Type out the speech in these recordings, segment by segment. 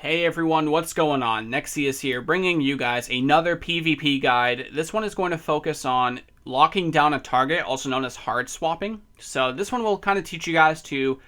Hey everyone, what's going on? Nexius here, bringing you guys another PvP guide. This one is going to focus on locking down a target, also known as hard swapping. So this one will kind of teach you guys to,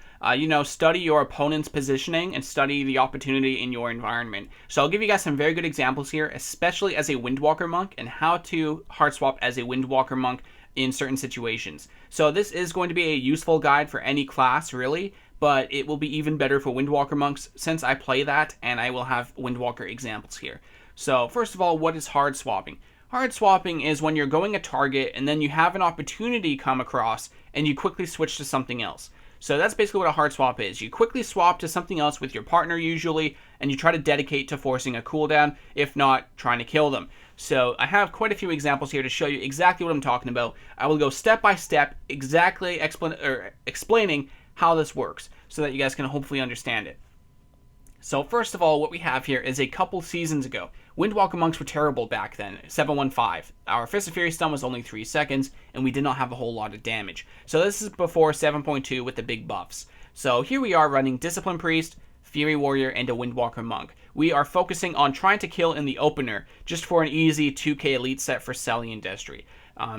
study your opponent's positioning and study the opportunity in your environment. So I'll give you guys some very good examples here, especially as a Windwalker monk, and how to hard swap as a Windwalker monk in certain situations. So this is going to be a useful guide for any class, really, but it will be even better for Windwalker monks since I play that, and I will have Windwalker examples here. So first of all, what is hard swapping? Hard swapping is when you're going a target and then you have an opportunity come across and you quickly switch to something else. So that's basically what a hard swap is. You quickly swap to something else with your partner usually, and you try to dedicate to forcing a cooldown, if not trying to kill them. So I have quite a few examples here to show you exactly what I'm talking about. I will go step by step, exactly explaining how this works so that you guys can hopefully understand it. So first of all, what we have here is a couple seasons ago. Windwalker monks were terrible back then, 715. Our Fist of Fury stun was only 3 seconds, and we did not have a whole lot of damage. So this is before 7.2 with the big buffs. So here we are running Discipline Priest, Fury Warrior, and a Windwalker monk. We are focusing on trying to kill in the opener, just for an easy 2k elite set for Selly and Destry.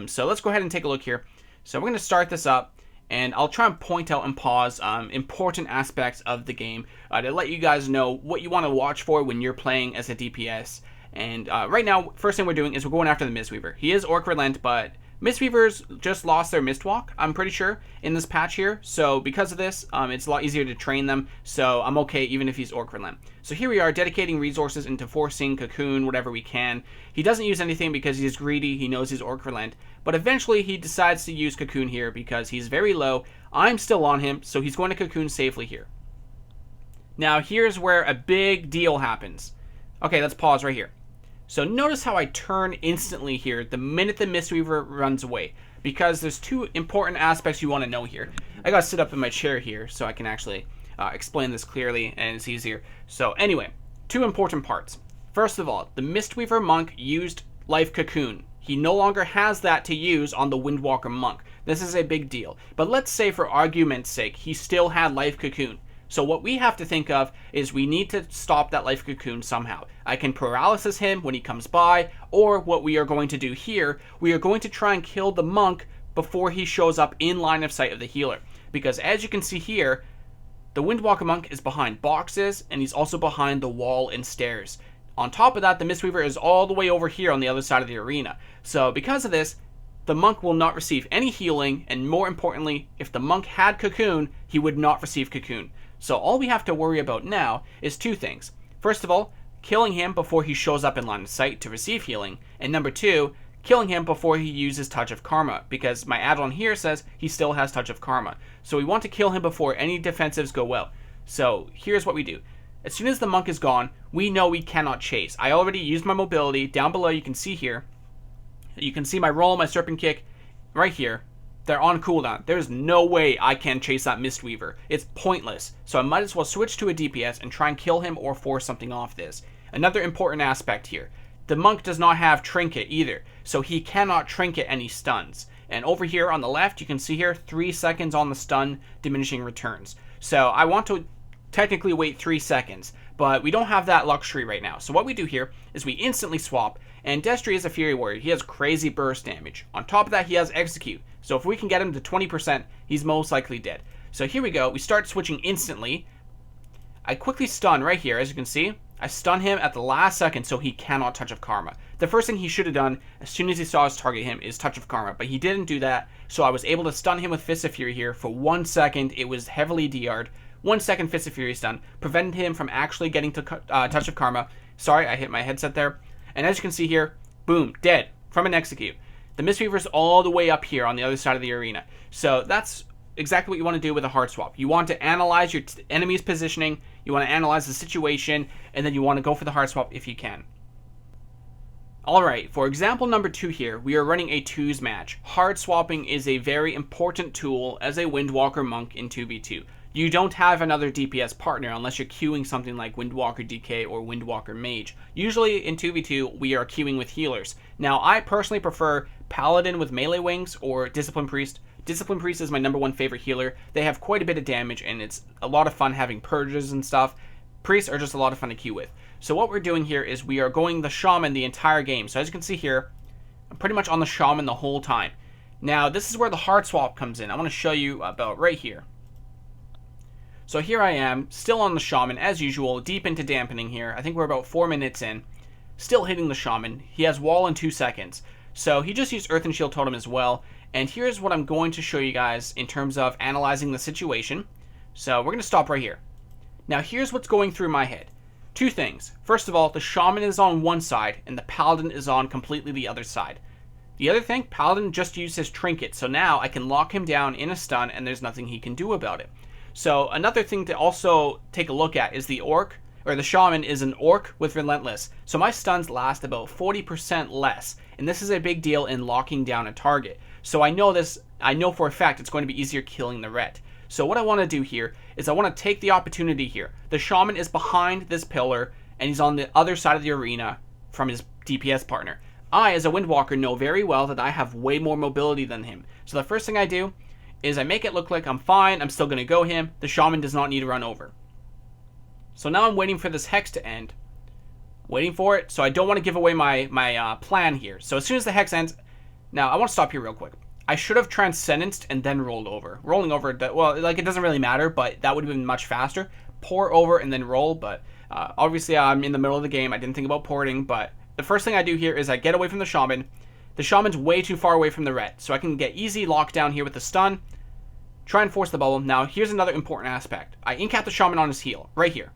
So let's go ahead and take a look here. So we're going to start this up, and I'll try and point out and pause important aspects of the game to let you guys know what you want to watch for when you're playing as a DPS. And right now, first thing we're doing is we're going after the Mistweaver. He is Orc Relent, but Mistweavers just lost their Mistwalk, I'm pretty sure, in this patch here. So because of this, it's a lot easier to train them, so I'm okay even if he's Orc Relent. So here we are, dedicating resources into forcing, Cocoon, whatever we can. He doesn't use anything because he's greedy, he knows he's Orc Relent, but eventually he decides to use Cocoon here because he's very low. I'm still on him, so he's going to Cocoon safely here. Now here's where a big deal happens. Okay, let's pause right here. So notice how I turn instantly here the minute the Mistweaver runs away, because there's two important aspects you want to know here. I gotta sit up in my chair here so I can actually explain this clearly and it's easier. So anyway, two important parts. First of all, the Mistweaver monk used Life Cocoon. He no longer has that to use on the Windwalker monk. This is a big deal. But let's say for argument's sake, he still had Life Cocoon. So what we have to think of is we need to stop that Life Cocoon somehow. I can paralysis him when he comes by, or what we are going to do here, we are going to try and kill the monk before he shows up in line of sight of the healer. Because as you can see here, the Windwalker monk is behind boxes, and he's also behind the wall and stairs. On top of that, the Mistweaver is all the way over here on the other side of the arena. So because of this, the monk will not receive any healing, and more importantly, if the monk had Cocoon, he would not receive Cocoon. So all we have to worry about now is two things. First of all, killing him before he shows up in line of sight to receive healing. And number two, killing him before he uses Touch of Karma, because my add-on here says he still has Touch of Karma. So we want to kill him before any defensives go well. So here's what we do. As soon as the monk is gone, we know we cannot chase. I already used my mobility. Down below you can see here. You can see my roll, my Serpent Kick right here. They're on cooldown. There's no way I can chase that Mistweaver. It's pointless. So I might as well switch to a DPS and try and kill him or force something off this. Another important aspect here. The monk does not have Trinket either, so he cannot Trinket any stuns. And over here on the left, you can see here, 3 seconds on the stun, diminishing returns. So I want to technically wait 3 seconds, but we don't have that luxury right now. So what we do here is we instantly swap, and Destry is a Fury Warrior. He has crazy burst damage. On top of that, he has Execute. So if we can get him to 20%, he's most likely dead. So here we go. We start switching instantly. I quickly stun right here, as you can see. I stun him at the last second so he cannot Touch of Karma. The first thing he should have done as soon as he saw us target him is Touch of Karma, but he didn't do that. So I was able to stun him with Fist of Fury here for 1 second. It was heavily DR'd. 1 second Fist of Fury stun. Prevented him from actually getting to Touch of Karma. Sorry, I hit my headset there. And as you can see here, boom, dead from an Execute. The Mistweaver's all the way up here on the other side of the arena. So that's exactly what you want to do with a hard swap. You want to analyze your enemy's positioning, you want to analyze the situation, and then you want to go for the hard swap if you can. Alright, for example number 2 here, we are running a 2s match. Hard swapping is a very important tool as a Windwalker monk in 2v2. You don't have another DPS partner unless you're queuing something like Windwalker DK or Windwalker Mage. Usually in 2v2, we are queuing with healers. Now, I personally prefer Paladin with melee wings or Discipline Priest. Discipline Priest is my #1 favorite healer. They have quite a bit of damage and it's a lot of fun having purges and stuff. Priests are just a lot of fun to queue with. So what we're doing here is we are going the Shaman the entire game. So as you can see here, I'm pretty much on the Shaman the whole time. Now, this is where the hard swap comes in. I want to show you about right here. So here I am, still on the Shaman, as usual, deep into dampening here. I think we're about 4 minutes in. Still hitting the Shaman. He has wall in 2 seconds. So he just used Earth and Shield Totem as well. And here's what I'm going to show you guys in terms of analyzing the situation. So we're going to stop right here. Now here's what's going through my head. 2 things. First of all, the Shaman is on one side, and the Paladin is on completely the other side. The other thing, Paladin just used his Trinket, so now I can lock him down in a stun, and there's nothing he can do about it. So another thing to also take a look at is the Orc, or the Shaman is an Orc with Relentless. So my stuns last about 40% less, and this is a big deal in locking down a target. So I know for a fact it's going to be easier killing the Ret. So what I want to do here is I want to take the opportunity here. The Shaman is behind this pillar, and he's on the other side of the arena from his DPS partner. I, as a Windwalker, know very well that I have way more mobility than him. So the first thing I do is I make it look like I'm fine, I'm still going to go him. The Shaman does not need to run over. So now I'm waiting for this Hex to end. Waiting for it, so I don't want to give away my plan here. So as soon as the Hex ends... Now, I want to stop here real quick. I should have Transcendenced and then rolled over. Rolling over, well, like, it doesn't really matter, but that would have been much faster. Pour over and then roll, but obviously I'm in the middle of the game. I didn't think about porting, but the first thing I do here is I get away from the Shaman. The Shaman's way too far away from the Ret, so I can get easy lockdown here with the stun. Try and force the bubble. Now, here's another important aspect. I incap the Shaman on his heal, right here.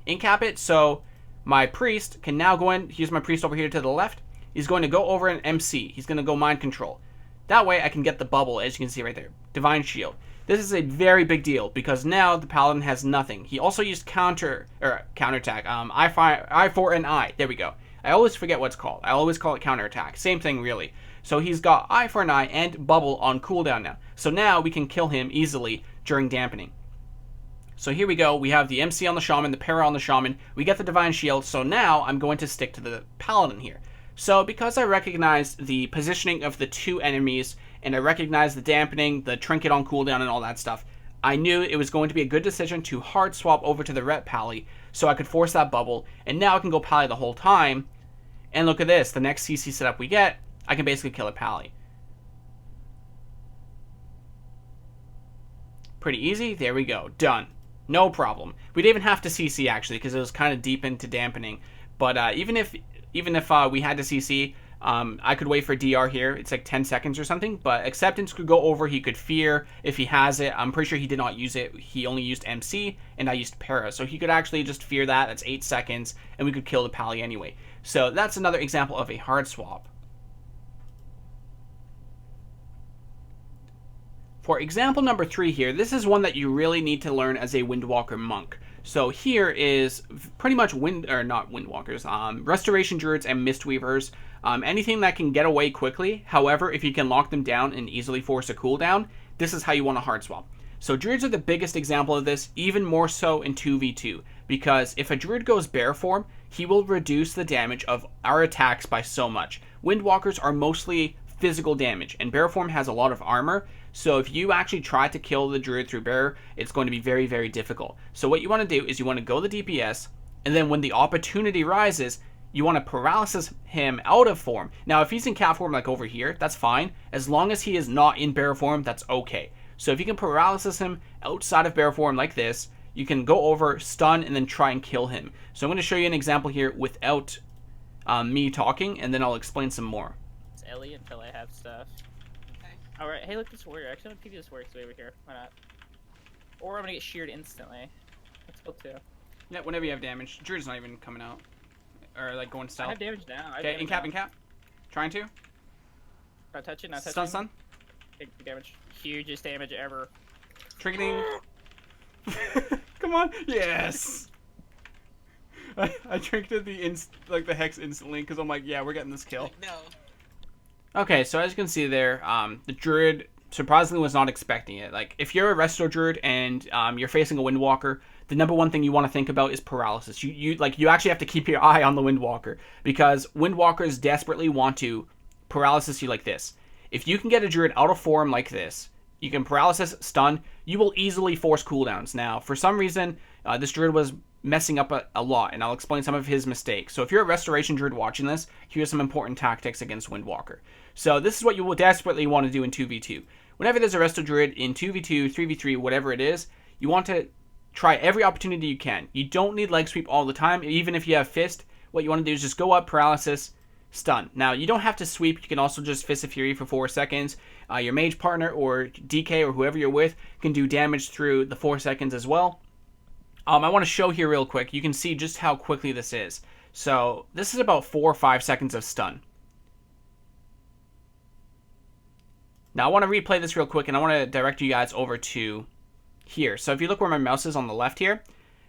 Incap it, so my Priest can now go in. Here's my Priest over here to the left. He's going to go over an MC. He's going to go Mind Control. That way I can get the bubble, as you can see right there. Divine Shield. This is a very big deal, because now the Paladin has nothing. He also used counterattack. I4 and I. There we go. I always forget what it's called. I always call it counterattack. Same thing, really. So he's got Eye for an Eye and Bubble on cooldown now. So now we can kill him easily during dampening. So here we go. We have the MC on the Shaman, the Para on the Shaman. We get the Divine Shield. So now I'm going to stick to the Paladin here. So because I recognize the positioning of the 2 enemies, and I recognize the dampening, the Trinket on cooldown, and all that stuff, I knew it was going to be a good decision to hard swap over to the Ret Pally so I could force that bubble, and now I can go Pally the whole time. And look at this, the next CC setup we get, I can basically kill a Pally. Pretty easy, there we go, done. No problem. We didn't even have to CC actually, because it was kind of deep into dampening. But even if we had to CC, I could wait for DR here. It's like 10 seconds or something, but Acceptance could go over. He could Fear if he has it. I'm pretty sure he did not use it. He only used MC, and I used Para. So he could actually just Fear that. That's 8 seconds, and we could kill the Pally anyway. So that's another example of a hard swap. For example number 3 here, this is one that you really need to learn as a Windwalker monk. So here is pretty much Restoration Druids and Mistweavers. Anything that can get away quickly. However, if you can lock them down and easily force a cooldown, this is how you want to hard swap. So Druids are the biggest example of this, even more so in 2v2. Because if a Druid goes Bear form, he will reduce the damage of our attacks by so much. Windwalkers are mostly physical damage, and Bear form has a lot of armor. So if you actually try to kill the Druid through Bear, it's going to be very, very difficult. So what you want to do is you want to go the DPS, and then when the opportunity rises, you want to paralysis him out of form. Now, if he's in cat form like over here, that's fine. As long as he is not in bear form, that's okay. So if you can paralysis him outside of bear form like this, you can go over, stun, and then try and kill him. So I'm going to show you an example here without me talking, and then I'll explain some more. It's Ellie until I have stuff. Alright, hey look, this warrior. Actually, I'm gonna give you this warrior over here. Why not? Or I'm gonna get sheared instantly. Let's go too. Yeah, whenever you have damage. Druid's not even coming out. Or like going stealth. I have damage now. Okay, incap. Trying to. Not touching, not touching. Stun. Big damage. Hugest damage ever. Trinketing. Come on. Yes. I trinketed the hex instantly because I'm like, yeah, we're getting this kill. No. Okay, so as you can see there, the Druid surprisingly was not expecting it. Like, if you're a Resto Druid and you're facing a Windwalker, the number one thing you want to think about is paralysis. You actually have to keep your eye on the Windwalker, because Windwalkers desperately want to paralysis you like this. If you can get a Druid out of form like this, you can paralysis, stun, you will easily force cooldowns. Now, for some reason, this Druid was messing up a lot, and I'll explain some of his mistakes. So if you're a Restoration Druid watching this, here's some important tactics against Windwalker. So this is what you will desperately want to do in 2v2. Whenever there's a Resto Druid in 2v2, 3v3, whatever it is, you want to try every opportunity you can. You don't need leg sweep all the time, even if you have Fist. What you want to do is just go up, paralysis, stun. Now, you don't have to sweep. You can also just Fist of Fury for 4 seconds. Your mage partner or DK or whoever you're with can do damage through the 4 seconds as well. I want to show here real quick. You can see just how quickly this is. So this is about 4 or 5 seconds of stun. Now, I want to replay this real quick, and I want to direct you guys over to here. So if you look where my mouse is on the left here,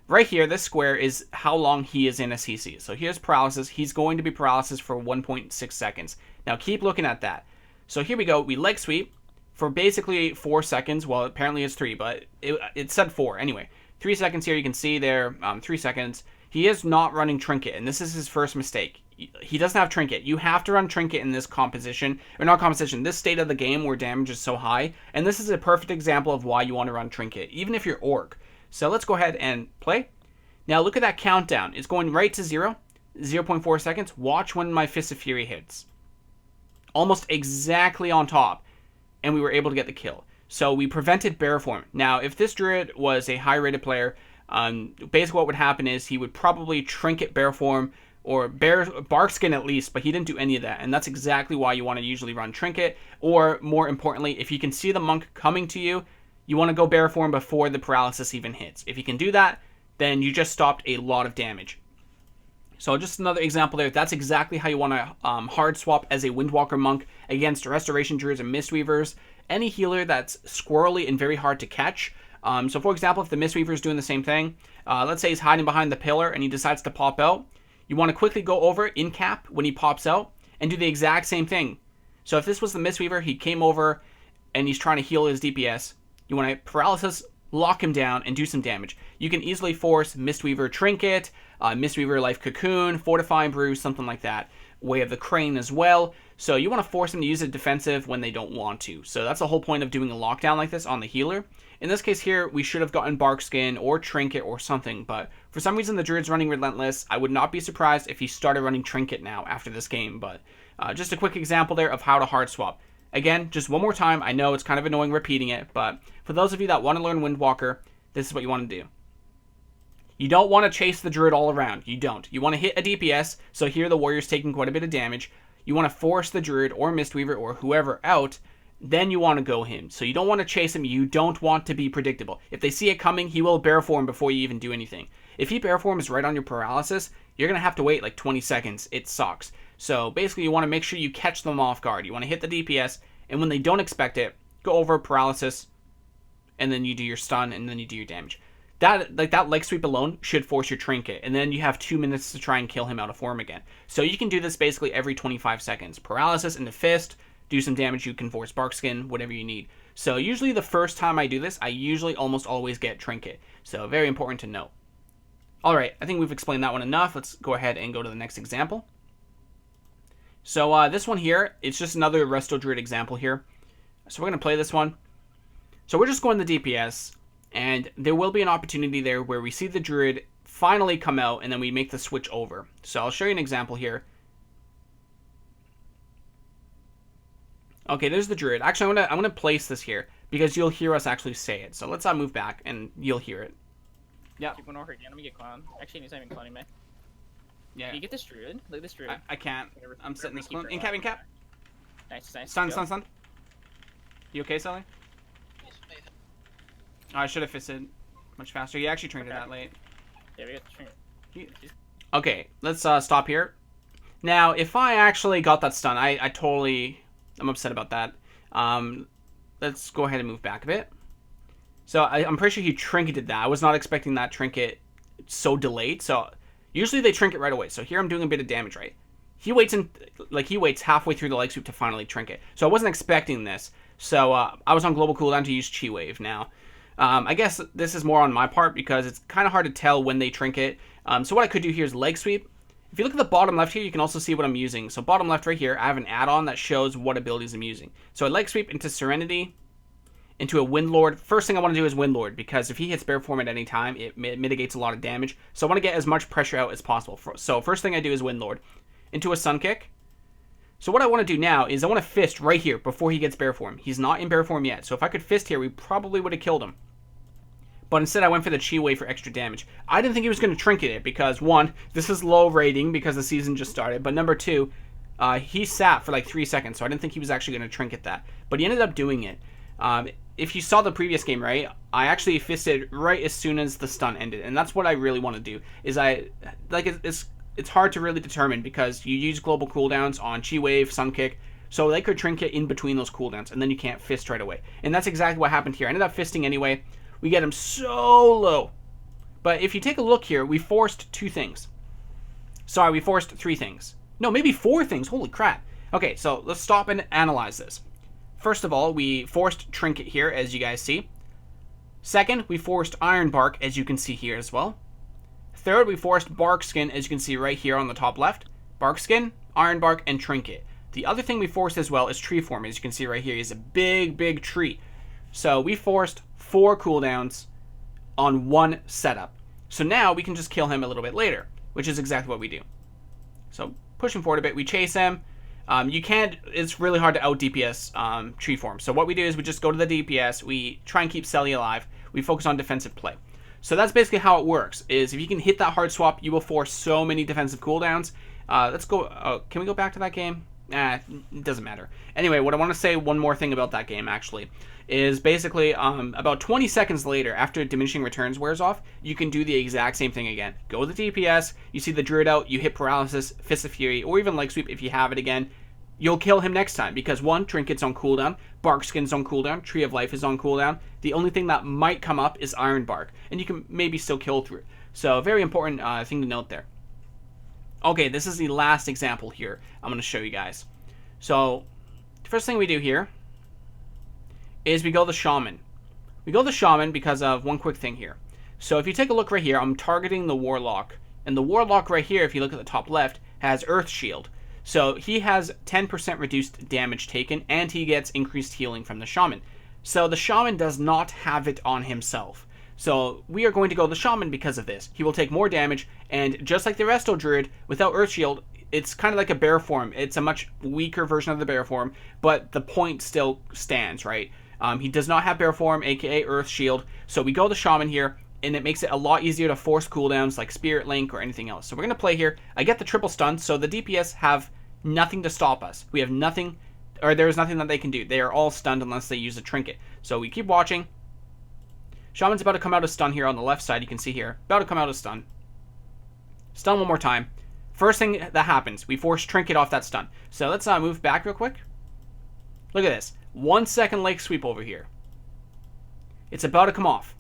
right here, this square is how long he is in a CC. So here's paralysis. He's going to be paralysis for 1.6 seconds. Now keep looking at that. So here we go. We leg sweep for basically 4 seconds. Well, apparently it's 3, but it said 4. Anyway, 3 seconds here. You can see there, 3 seconds. He is not running Trinket, and this is his first mistake. He doesn't have Trinket. You have to run Trinket in this composition, or not composition, this state of the game where damage is so high. And this is a perfect example of why you want to run Trinket, even if you're Orc. So let's go ahead and play. Now look at that countdown. It's going right to 0, 0.4 seconds. Watch when my Fist of Fury hits. Almost exactly on top. And we were able to get the kill. So we prevented Bear Form. Now, if this Druid was a high-rated player, basically what would happen is he would probably Trinket Bear Form, or Barkskin at least, but he didn't do any of that. And that's exactly why you want to usually run Trinket. Or, more importantly, if you can see the monk coming to you, you want to go Bear Form before the paralysis even hits. If you can do that, then you just stopped a lot of damage. So just another example there. That's exactly how you want to hard swap as a Windwalker monk against Restoration Druids and Mistweavers. Any healer that's squirrely and very hard to catch. So for example, if the Mistweaver is doing the same thing, let's say he's hiding behind the pillar and he decides to pop out, you want to quickly go over in cap when he pops out and do the exact same thing. So if this was the Mistweaver, he came over and he's trying to heal his DPS, you want to paralysis, lock him down, and do some damage. You can easily force Mistweaver Trinket, Mistweaver Life Cocoon, Fortifying Brew, something like that. Way of the Crane as well. So you want to force them to use it defensive when they don't want to. So that's the whole point of doing a lockdown like this on the healer. In this case here, we should have gotten Barkskin or Trinket or something, but for some reason the Druid's running Relentless. I would not be surprised if he started running Trinket now after this game, but just a quick example there of how to hard swap. Again, just one more time, I know it's kind of annoying repeating it, but for those of you that want to learn Windwalker, this is what you want to do. You don't want to chase the Druid all around. You don't. You want to hit a DPS, so here the Warrior's taking quite a bit of damage. You want to force the Druid or Mistweaver or whoever out, then you want to go him. So you don't want to chase him. You don't want to be predictable. If they see it coming, he will Bear Form before you even do anything. If he Bear Forms right on your paralysis, you're going to have to wait like 20 seconds. It sucks. So basically you want to make sure you catch them off guard. You want to hit the DPS, and when they don't expect it, go over paralysis, and then you do your stun, and then you do your damage. That leg sweep alone should force your Trinket, and then you have 2 minutes to try and kill him out of form again. So you can do this basically every 25 seconds. Paralysis into Fist, do some damage, you can force Barkskin, whatever you need. So usually the first time I do this, I usually almost always get Trinket. So very important to note. Alright, I think we've explained that one enough. Let's go ahead and go to the next example. So this one here, it's just another Resto Druid example here. So we're going to play this one. So we're just going the DPS, and there will be an opportunity there where we see the Druid finally come out, and then we make the switch over. So I'll show you an example here. Okay, there's the Druid. Actually, I'm gonna place this here because you'll hear us actually say it. So let's move back, and you'll hear it. Yeah. Keep going over again. Let me get clone. Actually, he's not even cloning me. Yeah. Can you get this Druid? Look at this Druid. I can't. I'm setting this clone. In cap, in cap. Nice, nice. Stun. You okay, Sully? Oh, I should have fisted much faster. You actually trained it that late. Yeah, we got the train. Okay, let's stop here. Now, if I actually got that stun, I'm upset about that. Let's go ahead and move back a bit. So I'm pretty sure he trinketed that. I was not expecting that trinket so delayed. So usually they trinket right away. So here I'm doing a bit of damage, right? He waits halfway through the leg sweep to finally trinket. So I wasn't expecting this. So I was on global cooldown to use Chi Wave now. I guess this is more on my part because it's kind of hard to tell when they trinket. So what I could do here is leg sweep. If you look at the bottom left here, you can also see what I'm using. So bottom left right here, I have an add-on that shows what abilities I'm using. So I leg sweep into Serenity, into a Windlord. First thing I want to do is Windlord, because if he hits bear form at any time, it mitigates a lot of damage. So I want to get as much pressure out as possible. So first thing I do is Windlord. Into a Sun Kick. So what I want to do now is I want to Fist right here before he gets bear form. He's not in bear form yet, so if I could Fist here, we probably would have killed him. But instead I went for the Chi Wave for extra damage. I didn't think he was going to Trinket it because, one, this is low rating because the season just started, but number two, he sat for like 3 seconds, so I didn't think he was actually going to Trinket that. But he ended up doing it. If you saw the previous game, right, I actually Fisted right as soon as the stun ended, and that's what I really want to do. Is it's hard to really determine because you use global cooldowns on Chi Wave, Sun Kick, so they could Trinket in between those cooldowns, and then you can't Fist right away. And that's exactly what happened here. I ended up Fisting anyway. We get him so low. But if you take a look here, we forced 2 things. Sorry, we forced 3 things. No, maybe 4 things. Holy crap. Okay, so let's stop and analyze this. First of all, we forced Trinket here, as you guys see. Second, we forced Iron Bark, as you can see here as well. Third, we forced Bark Skin, as you can see right here on the top left. Bark Skin, Iron Bark, and Trinket. The other thing we forced as well is Tree Form, as you can see right here. He's a big, big tree. So we forced 4 cooldowns on 1 setup. So now we can just kill him a little bit later, which is exactly what we do. So push him forward a bit. We chase him. It's really hard to out DPS Tree Form. So what we do is we just go to the DPS. We try and keep Selly alive. We focus on defensive play. So that's basically how it works, is if you can hit that hard swap, you will force so many defensive cooldowns. Let's go. Can we go back to that game? It doesn't matter. Anyway, what I want to say one more thing about that game, actually, is basically about 20 seconds later, after Diminishing Returns wears off, you can do the exact same thing again. Go to the DPS, you see the Druid out, you hit Paralysis, Fist of Fury, or even Leg Sweep if you have it again. You'll kill him next time, because 1, Trinket's on cooldown, Bark Skin's on cooldown, Tree of Life is on cooldown. The only thing that might come up is Iron Bark, and you can maybe still kill through it. So, very important thing to note there. Okay, this is the last example here I'm going to show you guys. So, the first thing we do here is we go the Shaman. We go the Shaman because of one quick thing here. So if you take a look right here, I'm targeting the Warlock. And the Warlock right here, if you look at the top left, has Earth Shield. So he has 10% reduced damage taken, and he gets increased healing from the Shaman. So the Shaman does not have it on himself. So we are going to go the Shaman because of this. He will take more damage, and just like the Resto Druid, without Earth Shield, it's kind of like a bear form. It's a much weaker version of the bear form, but the point still stands, right? He does not have bear form, aka Earth Shield, so we go the Shaman here, and it makes it a lot easier to force cooldowns like Spirit Link or anything else. So we're going to play here. I get the triple stun, so the DPS have nothing to stop us. We have nothing, or there's nothing that they can do. They are all stunned unless they use a trinket. So we keep watching. Shaman's about to come out of stun here on the left side, you can see here. About to come out of stun. Stun one more time. First thing that happens, we force Trinket off that stun. So let's move back real quick. Look at this. 1 second Leg Sweep over here. It's about to come off.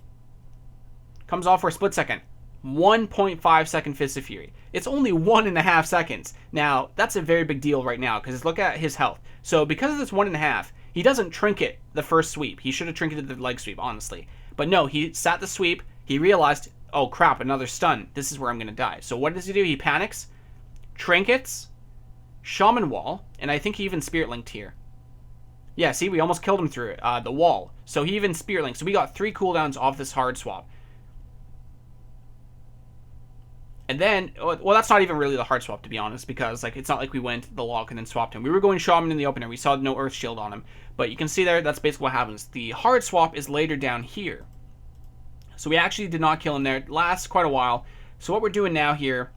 Comes off for a split second. 1.5 second Fist of Fury. It's only 1.5 seconds. Now, that's a very big deal right now, because look at his health. So because of this 1.5, he doesn't Trinket the first sweep. He should have Trinketed the Leg Sweep, honestly. But no, he sat the sweep. He realized, oh crap, another stun. This is where I'm going to die. So what does he do? He panics. Trinkets, Shaman Wall, and I think he even Spirit Linked here. Yeah, see, we almost killed him through it, the wall. So he even Spirit Linked. So we got 3 cooldowns off this hard swap. And then, well, that's not even really the hard swap, to be honest, because like it's not like we went the lock and then swapped him. We were going Shaman in the opener. We saw no Earth Shield on him. But you can see there, that's basically what happens. The hard swap is later down here. So we actually did not kill him there. It lasts quite a while. So what we're doing now here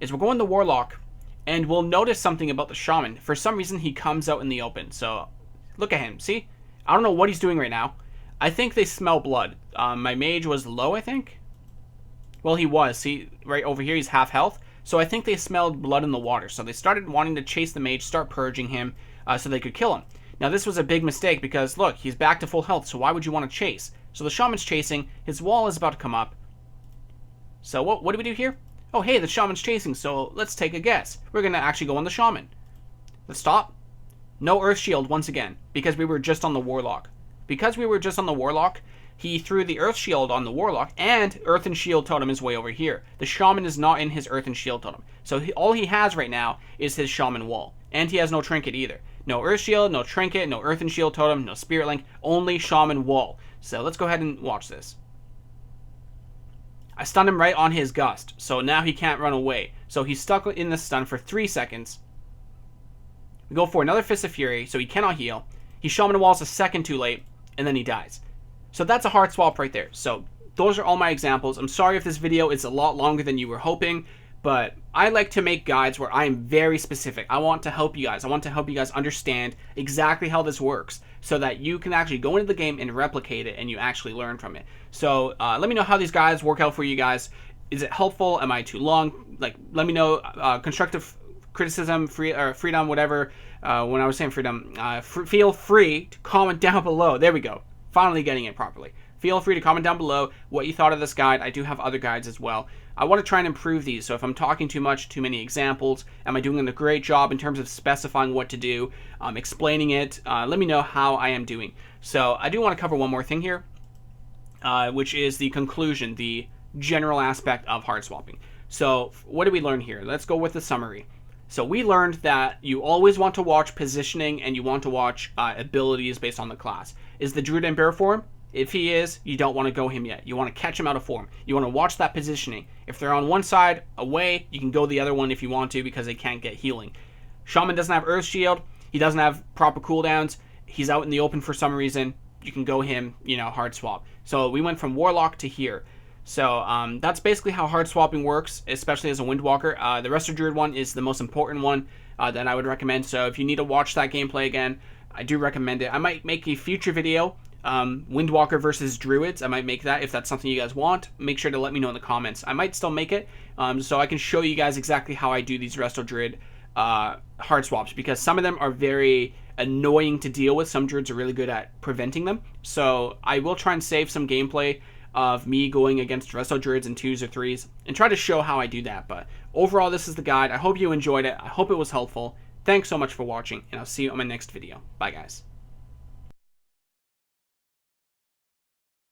is we're going the Warlock, and we'll notice something about the Shaman. For some reason, he comes out in the open. So look at him. See? I don't know what he's doing right now. I think they smell blood. My mage was low, I think. Well, he was. See, right over here, he's half health. So I think they smelled blood in the water. So they started wanting to chase the mage, start purging him, so they could kill him. Now, this was a big mistake because, look, he's back to full health. So why would you want to chase? So the Shaman's chasing. His wall is about to come up. So what do we do here? Oh, hey, the Shaman's chasing. So let's take a guess. We're going to actually go on the Shaman. Let's stop. No Earth Shield once again because we were just on the Warlock. Because we were just on the Warlock, he threw the Earth Shield on the Warlock, and Earth and Shield Totem is way over here. The Shaman is not in his Earth and Shield Totem. So all he has right now is his Shaman Wall. And he has no Trinket either. No Earth Shield, no Trinket, no Earthen Shield Totem, no Spirit Link, only Shaman Wall. So let's go ahead and watch this. I stunned him right on his Gust, so now he can't run away. So he's stuck in the stun for 3 seconds. We go for another Fist of Fury, so he cannot heal. He Shaman Walls a second too late, and then he dies. So that's a hard swap right there. So those are all my examples. I'm sorry if this video is a lot longer than you were hoping, but I like to make guides where I am very specific. I want to help you guys. I want to help you guys understand exactly how this works so that you can actually go into the game and replicate it and you actually learn from it. So let me know how these guides work out for you guys. Is it helpful? Am I too long? Like, let me know. Constructive criticism, freedom, whatever. When I was saying freedom, feel free to comment down below. There we go. Finally getting it properly. Feel free to comment down below what you thought of this guide. I do have other guides as well. I want to try and improve these, so if I'm talking too much, too many examples, am I doing a great job in terms of specifying what to do, explaining it, let me know how I am doing. So I do want to cover one more thing here, which is the conclusion, the general aspect of hard swapping. So what did we learn here? Let's go with the summary. So we learned that you always want to watch positioning and you want to watch abilities based on the class. Is the Druid in bear form? If he is, you don't want to go him yet. You want to catch him out of form. You want to watch that positioning. If they're on one side, away, you can go the other one if you want to because they can't get healing. Shaman doesn't have Earth Shield. He doesn't have proper cooldowns. He's out in the open for some reason. You can go him, hard swap. So we went from Warlock to here. So that's basically how hard swapping works, especially as a Windwalker. The Resto Druid one is the most important one that I would recommend. So if you need to watch that gameplay again, I do recommend it. I might make a future video, Windwalker versus Druids. I might make that if that's something you guys want. Make sure to let me know in the comments. I might still make it so I can show you guys exactly how I do these Resto Druid hard swaps, because some of them are very annoying to deal with. Some Druids are really good at preventing them. So I will try and save some gameplay of me going against Resto Druids in 2s or 3s and try to show how I do that. But overall, this is the guide. I hope you enjoyed it. I hope it was helpful. Thanks so much for watching, and I'll see you on my next video. Bye, guys.